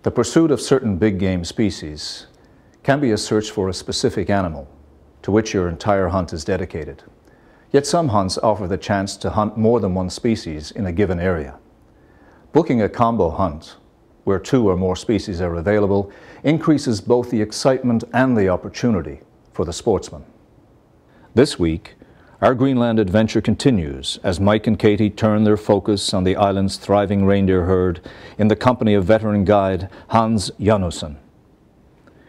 The pursuit of certain big game species can be a search for a specific animal to which your entire hunt is dedicated. Yet some hunts offer the chance to hunt more than one species in a given area. Booking a combo hunt, where 2 or more species are available, increases both the excitement and the opportunity for the sportsman. This week, our Greenland adventure continues as Mike and Katie turn their focus on the island's thriving reindeer herd in the company of veteran guide Hans Janusson.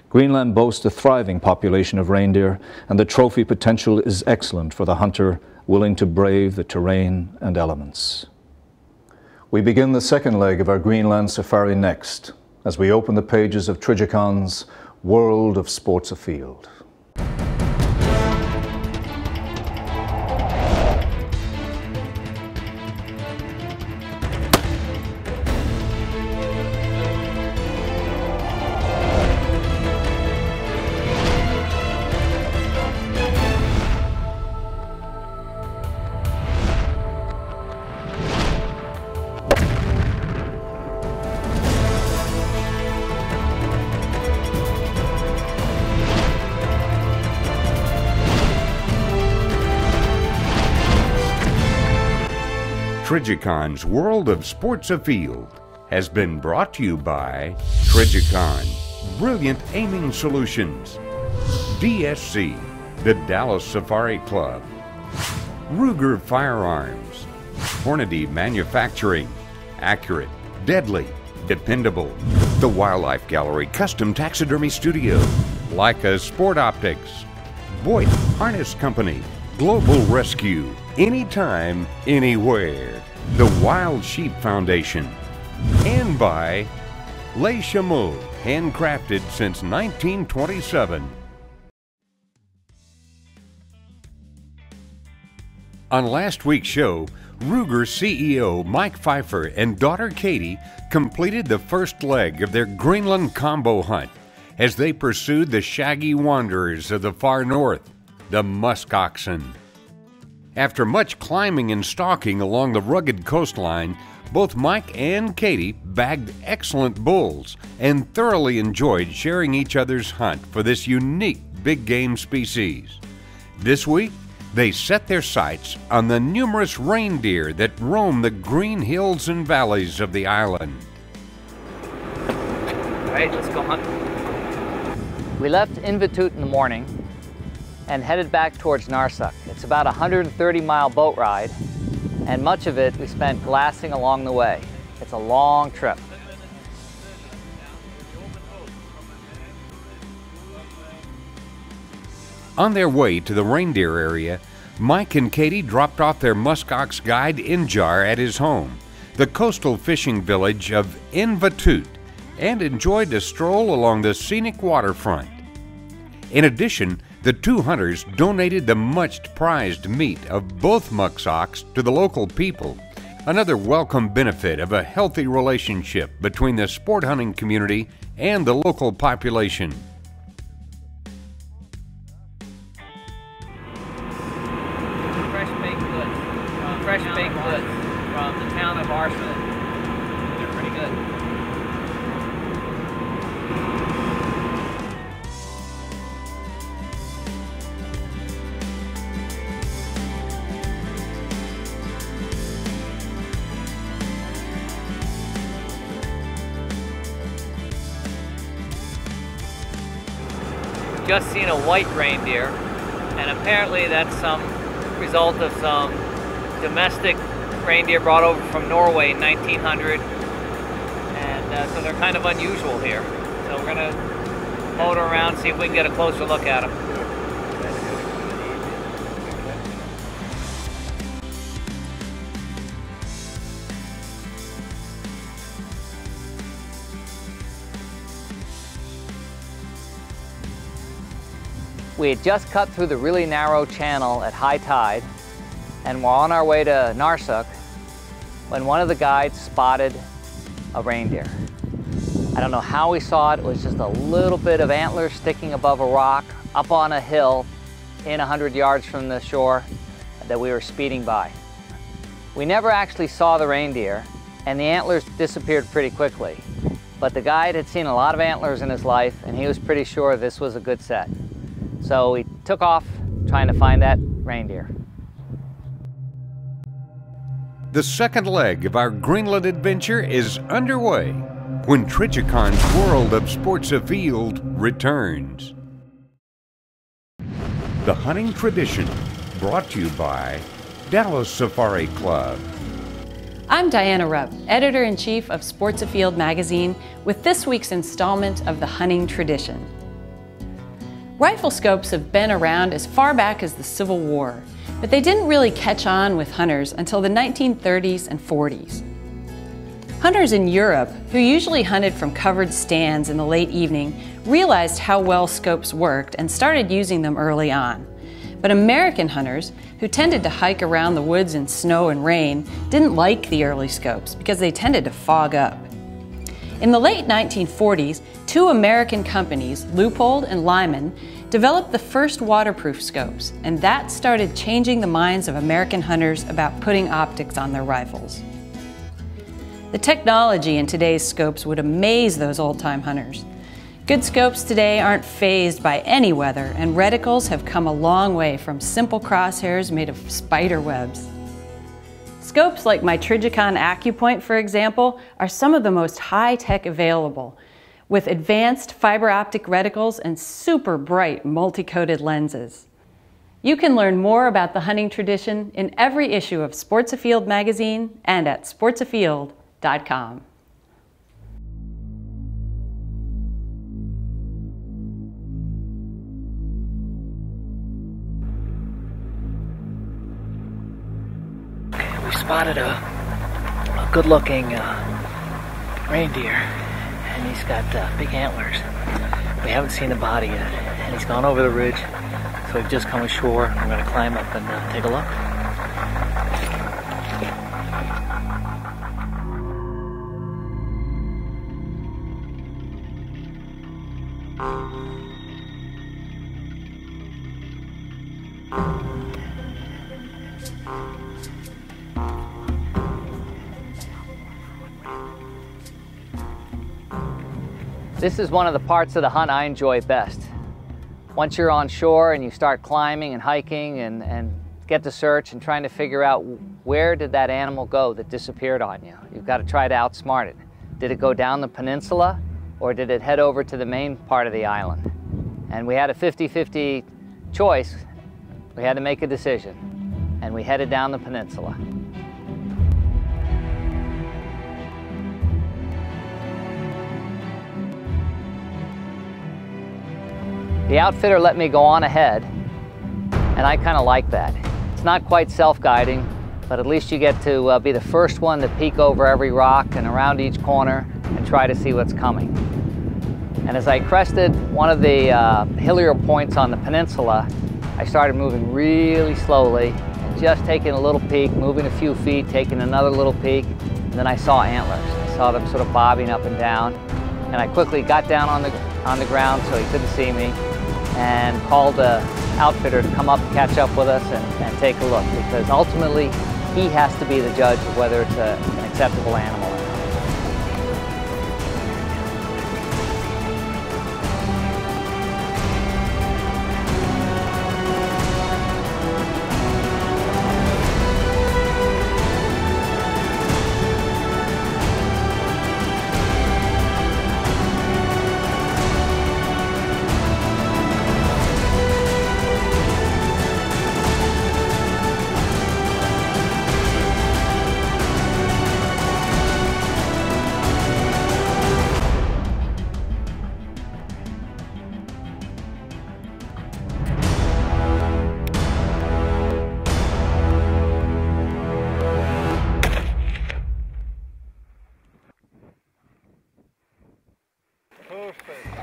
Greenland boasts a thriving population of reindeer, and the trophy potential is excellent for the hunter willing to brave the terrain and elements. We begin the second leg of our Greenland safari next, as we open the pages of Trigicon's World of Sports Afield. Trigicon's World of Sports Afield has been brought to you by Trigicon, Brilliant Aiming Solutions, DSC, the Dallas Safari Club, Ruger Firearms, Hornady Manufacturing, Accurate, Deadly, Dependable, the Wildlife Gallery Custom Taxidermy Studio, Leica Sport Optics, Boyd Harness Company, Global Rescue, anytime, anywhere. The Wild Sheep Foundation. And by Les Chameaux, handcrafted since 1927. On last week's show, Ruger CEO Mike Pfeiffer and daughter Katie completed the first leg of their Greenland combo hunt as they pursued the shaggy wanderers of the far north, the musk oxen. After much climbing and stalking along the rugged coastline, both Mike and Katie bagged excellent bulls and thoroughly enjoyed sharing each other's hunt for this unique big game species. This week, they set their sights on the numerous reindeer that roam the green hills and valleys of the island. All right, let's go hunt. We left Invitut in the morning and headed back towards Narsuk. It's about a 130-mile boat ride, and much of it we spent glassing along the way. It's a long trip. On their way to the reindeer area, Mike and Katie dropped off their muskox guide Injar at his home, the coastal fishing village of Invitut, and enjoyed a stroll along the scenic waterfront. In addition, the two hunters donated the much prized meat of both muskox to the local people, another welcome benefit of a healthy relationship between the sport hunting community and the local population. Fresh baked goods from the town of Arsa. They're pretty good. Just seen a white reindeer, and apparently that's some result of some domestic reindeer brought over from Norway in 1900, and so they're kind of unusual here. So we're going to motor around, see if we can get a closer look at them. We had just cut through the really narrow channel at high tide, and we're on our way to Narsuk when one of the guides spotted a reindeer. I don't know how we saw it. It was just a little bit of antlers sticking above a rock up on a hill in 100 yards from the shore that we were speeding by. We never actually saw the reindeer, and the antlers disappeared pretty quickly. but the guide had seen a lot of antlers in his life, and he was pretty sure this was a good set. So we took off trying to find that reindeer. The second leg of our Greenland adventure is underway when Trichicon's World of Sports Afield returns. The Hunting Tradition, brought to you by Dallas Safari Club. I'm Diana Rupp, Editor-in-Chief of Sports Afield magazine, with this week's installment of The Hunting Tradition. Rifle scopes have been around as far back as the Civil War, but they didn't really catch on with hunters until the 1930s and 40s. Hunters in Europe, who usually hunted from covered stands in the late evening, realized how well scopes worked and started using them early on. But American hunters, who tended to hike around the woods in snow and rain, didn't like the early scopes because they tended to fog up. In the late 1940s, two American companies, Leupold and Lyman, developed the first waterproof scopes, and that started changing the minds of American hunters about putting optics on their rifles. The technology in today's scopes would amaze those old-time hunters. Good scopes today aren't fazed by any weather, and reticles have come a long way from simple crosshairs made of spider webs. Scopes like my Trigicon AccuPoint, for example, are some of the most high-tech available, with advanced fiber optic reticles and super bright multi-coated lenses. You can learn more about the hunting tradition in every issue of Sports Afield magazine and at sportsafield.com. We spotted a good-looking reindeer, and he's got big antlers. We haven't seen the body yet, and he's gone over the ridge, so we've just come ashore. We're going to climb up and take a look. This is one of the parts of the hunt I enjoy best. Once you're on shore and you start climbing and hiking and get to search and trying to figure out where did that animal go that disappeared on you. You've got to try to outsmart it. Did it go down the peninsula or did it head over to the main part of the island? And we had a 50-50 choice. We had to make a decision, and we headed down the peninsula. The outfitter let me go on ahead, and I kind of like that. It's not quite self-guiding, but at least you get to be the first one to peek over every rock and around each corner and try to see what's coming. And as I crested one of the hillier points on the peninsula, I started moving really slowly, just taking a little peek, moving a few feet, taking another little peek, and then I saw antlers. I saw them sort of bobbing up and down, and I quickly got down on the ground so he couldn't see me, and called the outfitter to come up, catch up with us, and take a look, because ultimately he has to be the judge of whether it's an acceptable animal or not.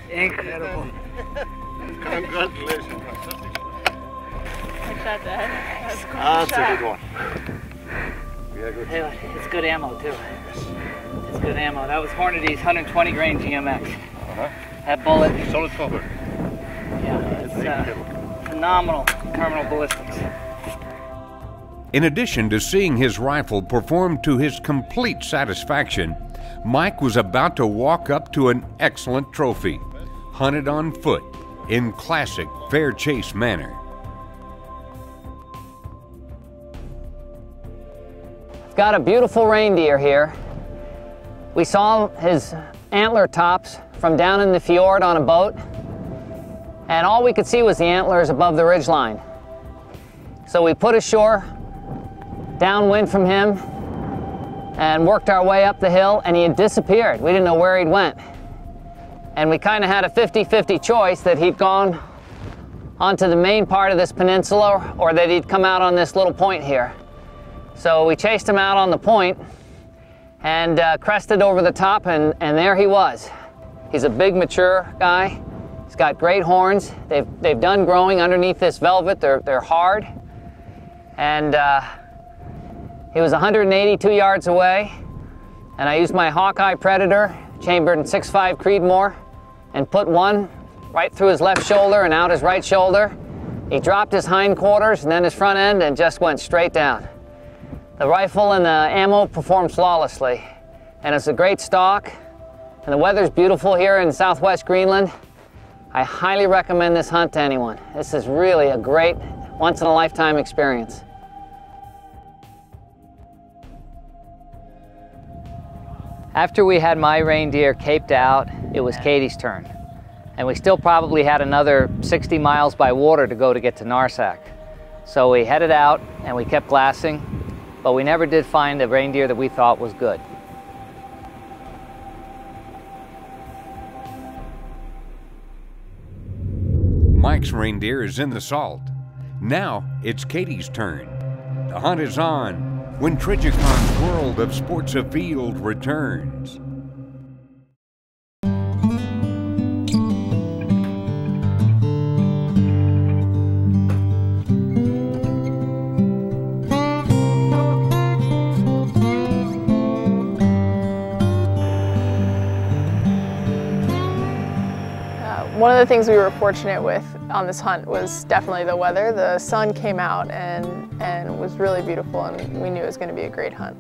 Incredible. Congratulations. I shot that. That's a good one. Yeah, good. Hey, it's good ammo too. It's good ammo. That was Hornady's 120 grain GMX. That bullet. Solid copper. Yeah, it's phenomenal terminal ballistics. In addition to seeing his rifle perform to his complete satisfaction, Mike was about to walk up to an excellent trophy, hunted on foot in classic fair chase manner. Got a beautiful reindeer here. We saw his antler tops from down in the fjord on a boat, and all we could see was the antlers above the ridgeline. So we put ashore downwind from him and worked our way up the hill, and he had disappeared. We didn't know where he'd went. And we kind of had a 50-50 choice that he'd gone onto the main part of this peninsula or that he'd come out on this little point here. So we chased him out on the point and crested over the top, and there he was. He's a big, mature guy. He's got great horns. They've done growing underneath this velvet. They're hard. And he was 182 yards away, and I used my Hawkeye Predator, chambered in 6.5 Creedmoor, and put one right through his left shoulder and out his right shoulder. He dropped his hindquarters and then his front end and just went straight down. The rifle and the ammo performed flawlessly, and it's a great stock, and the weather's beautiful here in southwest Greenland. I highly recommend this hunt to anyone. This is really a great, once-in-a-lifetime experience. After we had my reindeer caped out, it was Katie's turn. And we still probably had another 60 miles by water to go to get to Narsak. So we headed out and we kept glassing, but we never did find a reindeer that we thought was good. Mike's reindeer is in the salt. Now it's Katie's turn. The hunt is on when Trijicon's world of sports afield returns. One of the things we were fortunate with on this hunt was definitely the weather. The sun came out and was really beautiful, and we knew it was going to be a great hunt.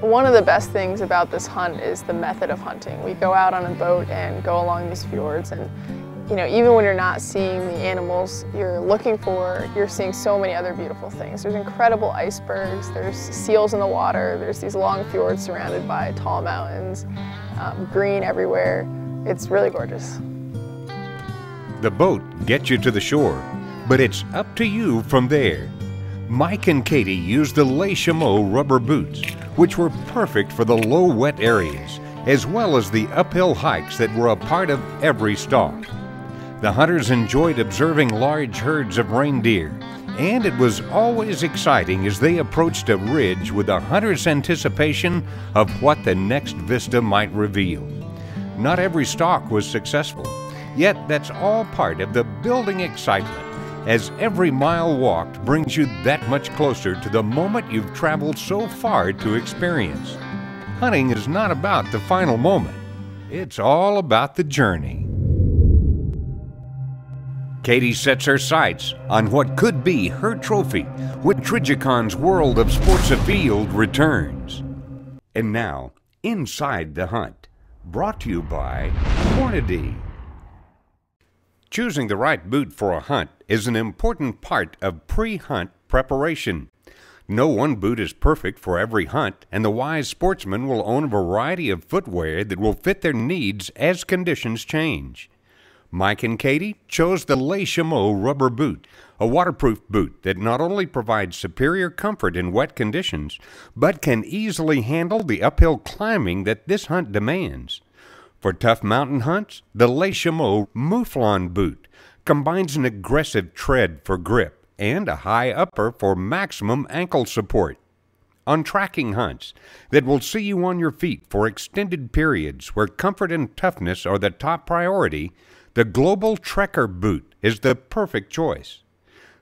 One of the best things about this hunt is the method of hunting. We go out on a boat and go along these fjords, and you know, even when you're not seeing the animals you're seeing so many other beautiful things. There's incredible icebergs, there's seals in the water, there's these long fjords surrounded by tall mountains, green everywhere. It's really gorgeous. The boat gets you to the shore, but it's up to you from there. Mike and Katie used the Les Chameaux rubber boots, which were perfect for the low wet areas, as well as the uphill hikes that were a part of every stalk. The hunters enjoyed observing large herds of reindeer, and it was always exciting as they approached a ridge with a hunter's anticipation of what the next vista might reveal. Not every stalk was successful, yet that's all part of the building excitement, as every mile walked brings you that much closer to the moment you've traveled so far to experience. Hunting is not about the final moment. It's all about the journey. Katie sets her sights on what could be her trophy when Trijicon's world of sports afield returns. And now, inside the hunt, brought to you by Hornady. Choosing the right boot for a hunt is an important part of pre-hunt preparation. No one boot is perfect for every hunt, and the wise sportsman will own a variety of footwear that will fit their needs as conditions change. Mike and Katie chose the Les Chameaux rubber boot, a waterproof boot that not only provides superior comfort in wet conditions, but can easily handle the uphill climbing that this hunt demands. For tough mountain hunts, the Les Chameaux Mouflon boot combines an aggressive tread for grip and a high upper for maximum ankle support. On tracking hunts that will see you on your feet for extended periods where comfort and toughness are the top priority, the Global Trekker boot is the perfect choice.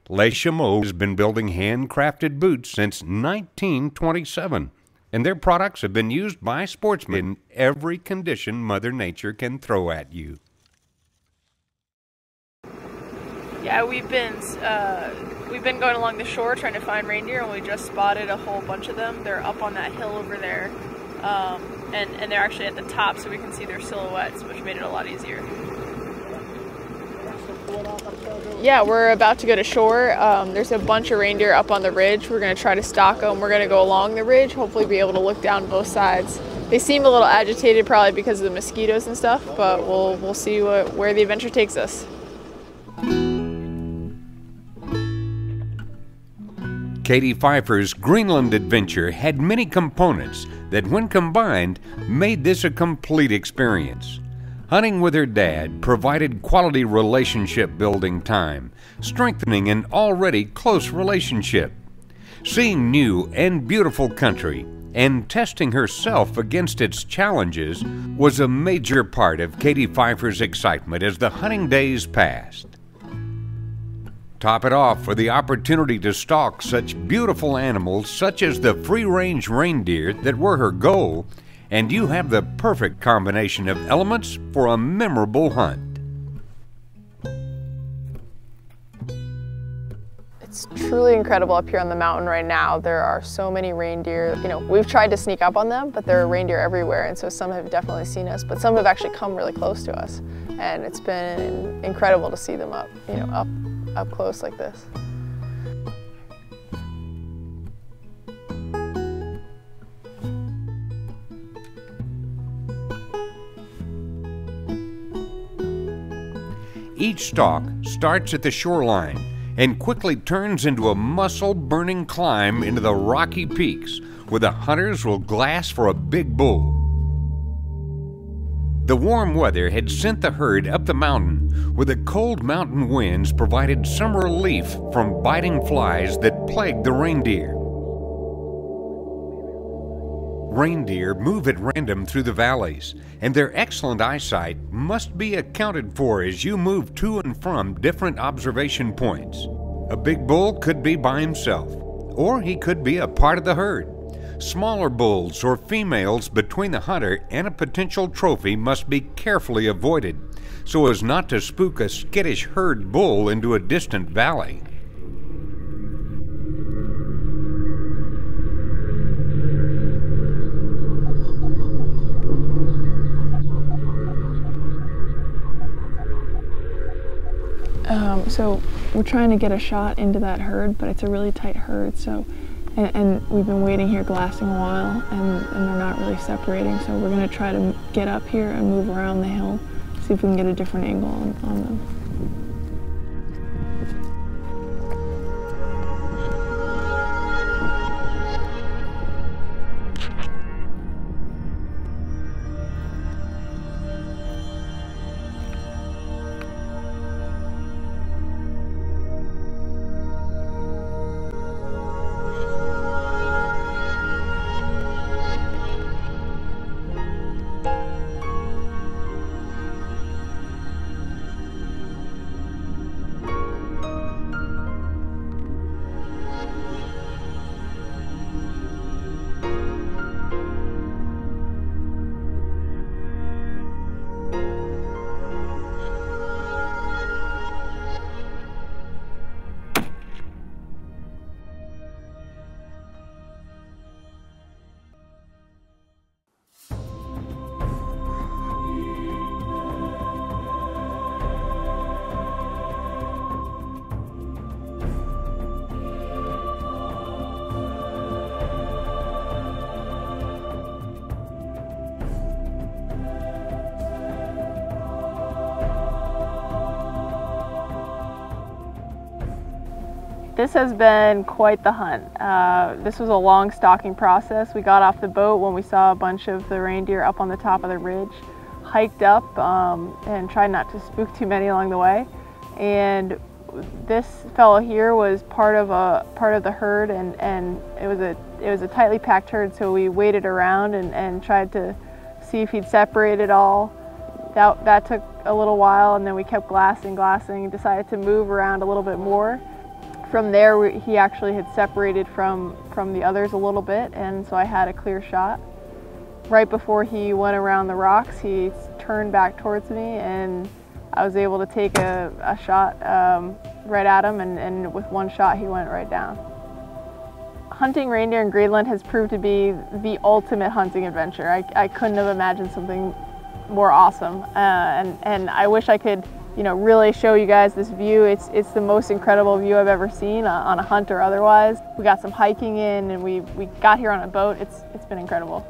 Les Chameaux has been building handcrafted boots since 1927, and their products have been used by sportsmen in every condition Mother Nature can throw at you. Yeah, we've been going along the shore trying to find reindeer, and we just spotted a whole bunch of them. They're up on that hill over there, and they're actually at the top, so we can see their silhouettes, which made it a lot easier. Yeah, we're about to go to shore. There's a bunch of reindeer up on the ridge. We're going to try to stalk them. We're going to go along the ridge, hopefully be able to look down both sides. They seem a little agitated, probably because of the mosquitoes and stuff, but we'll see where the adventure takes us. Katie Pfeiffer's Greenland adventure had many components that, when combined, made this a complete experience. Hunting with her dad provided quality relationship building time, strengthening an already close relationship. Seeing new and beautiful country and testing herself against its challenges was a major part of Katie Pfeiffer's excitement as the hunting days passed. Top it off with the opportunity to stalk such beautiful animals such as the free-range reindeer that were her goal, and you have the perfect combination of elements for a memorable hunt. It's truly incredible up here on the mountain right now. There are so many reindeer. You know, we've tried to sneak up on them, but there are reindeer everywhere, and so some have definitely seen us, but some have actually come really close to us, and it's been incredible to see them up close like this. Each stalk starts at the shoreline and quickly turns into a muscle-burning climb into the rocky peaks where the hunters will glass for a big bull. The warm weather had sent the herd up the mountain, where the cold mountain winds provided some relief from biting flies that plagued the reindeer. Reindeer move at random through the valleys, and their excellent eyesight must be accounted for as you move to and from different observation points. A big bull could be by himself, or he could be a part of the herd. Smaller bulls or females between the hunter and a potential trophy must be carefully avoided so as not to spook a skittish herd bull into a distant valley. So we're trying to get a shot into that herd, but it's a really tight herd, so and we've been waiting here glassing a while, and they're not really separating, so we're going to try to get up here and move around the hill, see if we can get a different angle on them. This has been quite the hunt. This was a long stalking process. We got off the boat when we saw a bunch of the reindeer up on the top of the ridge, hiked up and tried not to spook too many along the way. And this fellow here was part of the herd, and it was a tightly packed herd, so we waited around and tried to see if he'd separate it all. That took a little while, and then we kept glassing, and decided to move around a little bit more. From there, he actually had separated from the others a little bit, and so I had a clear shot. Right before he went around the rocks, he turned back towards me, and I was able to take a shot right at him, and with one shot he went right down. Hunting reindeer in Greenland has proved to be the ultimate hunting adventure. I couldn't have imagined something more awesome, and I wish I could, really show you guys this view. It's the most incredible view I've ever seen on a hunt or otherwise. We got some hiking in, and we got here on a boat. It's been incredible.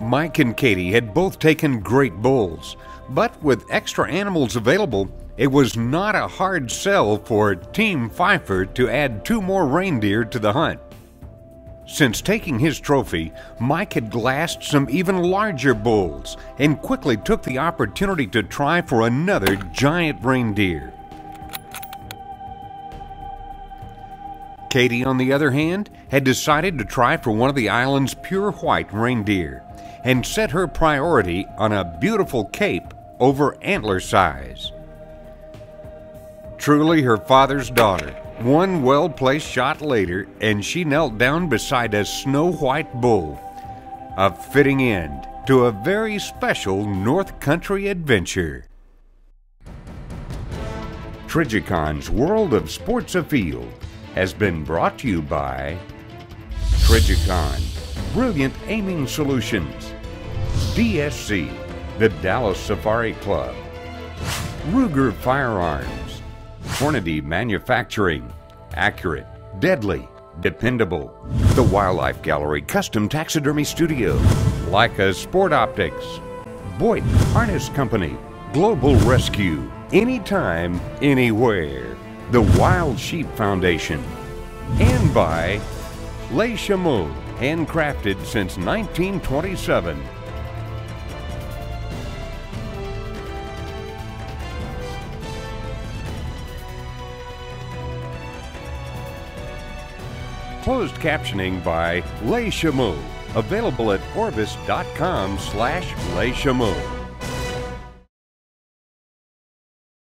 Mike and Katie had both taken great bulls, but with extra animals available, it was not a hard sell for Team Pfeiffer to add 2 more reindeer to the hunt. Since taking his trophy, Mike had glassed some even larger bulls and quickly took the opportunity to try for another giant reindeer. Katie, on the other hand, had decided to try for one of the island's pure white reindeer and set her priority on a beautiful cape over antler size. Truly her father's daughter. One well-placed shot later, and she knelt down beside a snow-white bull. A fitting end to a very special North Country adventure. Trigicon's World of Sports Afield has been brought to you by Trigicon, Brilliant Aiming Solutions, DSC, the Dallas Safari Club, Ruger Firearms, Hornady Manufacturing, accurate, deadly, dependable. The Wildlife Gallery Custom Taxidermy Studio, Leica Sport Optics, Boyd Harness Company, Global Rescue, anytime, anywhere. The Wild Sheep Foundation, and by Les Chameaux, handcrafted since 1927. Closed captioning by Les Chameaux, available at orbis.com/Les Chameaux.